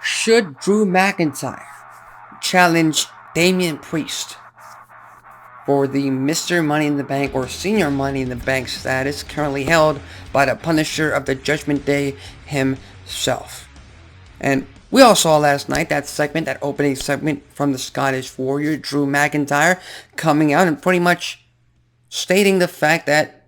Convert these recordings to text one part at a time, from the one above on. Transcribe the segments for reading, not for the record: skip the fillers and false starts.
Should Drew McIntyre challenge Damien Priest for the Mr. Money in the Bank or Senior Money in the Bank status currently held by the Punisher of the Judgment Day himself? And we all saw last night that segment, that opening segment from the Scottish Warrior, Drew McIntyre, coming out and pretty much stating the fact that,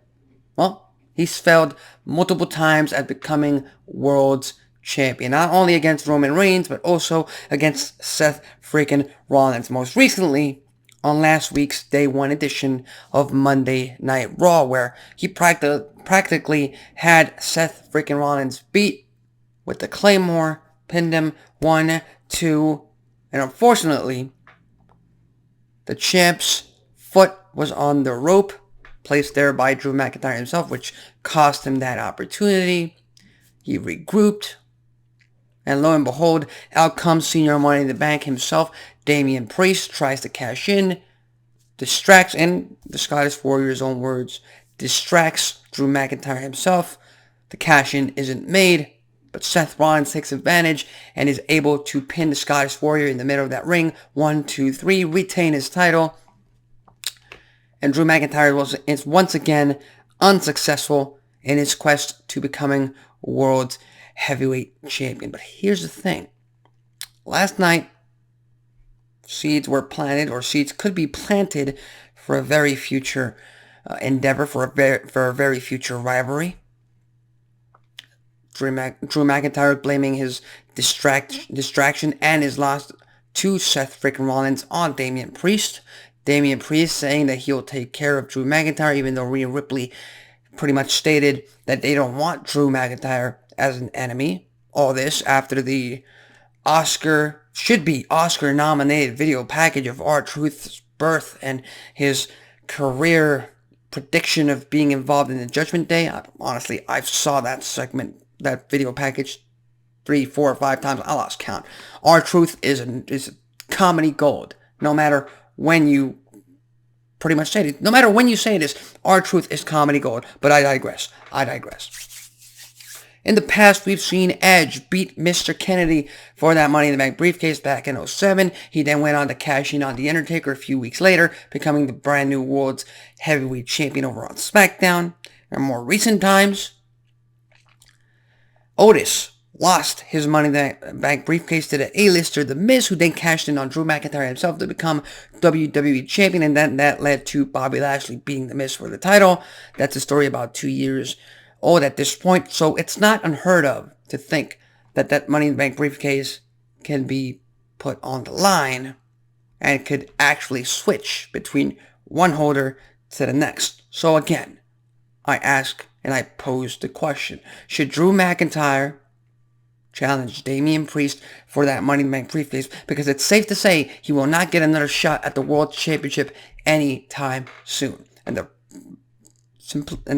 well, he's failed multiple times at becoming world's champion. Not only against Roman Reigns, but also against Seth freaking Rollins. Most recently, on last week's Day 1 edition of Monday Night Raw, where he practically had Seth freaking Rollins beat with the Claymore, pinned him 1, 2, and unfortunately, the champ's foot was on the rope, placed there by Drew McIntyre himself, which cost him that opportunity. He regrouped, and lo and behold, out comes Senior Money in the Bank himself. Damien Priest tries to cash in, distracts, in the Scottish Warrior's own words, distracts Drew McIntyre himself. The cash in isn't made, but Seth Rollins takes advantage and is able to pin the Scottish Warrior in the middle of that ring. 1, 2, 3, retain his title. And Drew McIntyre is once again unsuccessful in his quest to becoming world heavyweight champion. But here's the thing. Last night, seeds were planted, or seeds could be planted for a very future endeavor, for a very future rivalry. Drew McIntyre blaming his distraction and his loss to Seth freaking Rollins on Damien Priest. Damien Priest saying that he'll take care of Drew McIntyre, even though Rhea Ripley pretty much stated that they don't want Drew McIntyre as an enemy. All this after the should-be Oscar-nominated video package of R-Truth's birth and his career prediction of being involved in the Judgment Day. Honestly, I saw that segment, that video package 3, 4, or 5 times. I lost count. R-Truth is comedy gold. No matter when you pretty much say it. No matter when you say this, R-Truth is comedy gold. But I digress. In the past, we've seen Edge beat Mr. Kennedy for that Money in the Bank briefcase back in 2007. He then went on to cash in on The Undertaker a few weeks later, becoming the brand new world's heavyweight champion over on SmackDown. In more recent times, Otis lost his Money in the Bank briefcase to the A-lister The Miz, who then cashed in on Drew McIntyre himself to become WWE champion, and then that led to Bobby Lashley beating The Miz for the title. That's a story about 2 years old at this point, so it's not unheard of to think that that Money in the Bank briefcase can be put on the line and could actually switch between one holder to the next. So again, I ask and I pose the question, should Drew McIntyre challenge Damien Priest for that Money in the Bank briefcase? Because it's safe to say he will not get another shot at the World Championship anytime soon. And the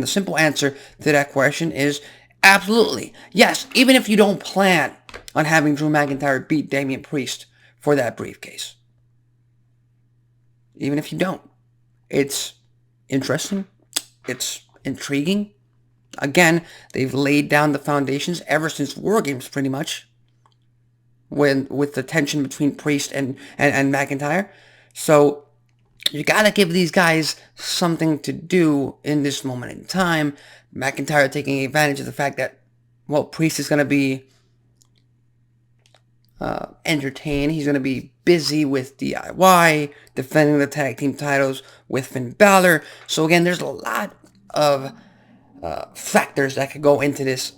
simple answer to that question is absolutely. Yes, even if you don't plan on having Drew McIntyre beat Damien Priest for that briefcase. Even if you don't. It's interesting. It's intriguing. Again, they've laid down the foundations ever since War Games, pretty much, with the tension between Priest and McIntyre. So you gotta give these guys something to do in this moment in time. McIntyre taking advantage of the fact that, well, Priest is gonna be entertained. He's gonna be busy with DIY, defending the tag team titles with Finn Balor. So again, there's a lot of factors that could go into this.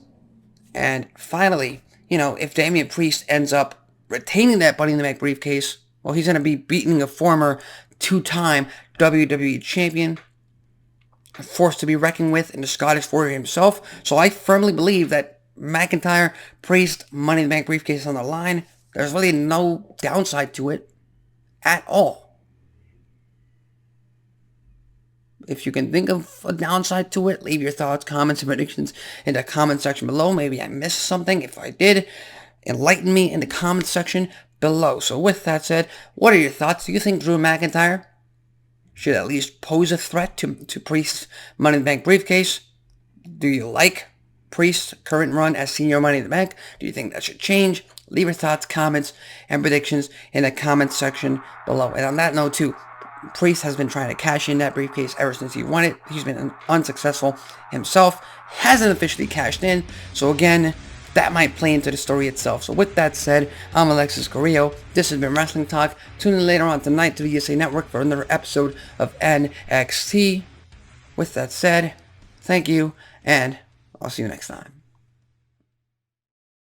And finally, if Damien Priest ends up retaining that Money in the Bank briefcase, well, he's going to be beating a former 2-time WWE champion, a force to be reckoned with in the Scottish Warrior himself. So I firmly believe that McIntyre, Priest, Money in the Bank briefcase on the line, there's really no downside to it at all. If you can think of a downside to it, leave your thoughts, comments, and predictions in the comment section below. Maybe I missed something. If I did, enlighten me in the comment section below. So with that said, what are your thoughts? Do you think Drew McIntyre should at least pose a threat to Priest's Money in the Bank briefcase? Do you like Priest's current run as Senior Money in the Bank? Do you think that should change? Leave your thoughts, comments, and predictions in the comments section below. And on that note too, Priest has been trying to cash in that briefcase ever since he won it. He's been unsuccessful himself. Hasn't officially cashed in. So again, that might play into the story itself. So with that said, I'm Alexis Carrillo. This has been Wrestling Talk. Tune in later on tonight to the USA Network for another episode of NXT. With that said, thank you, and I'll see you next time.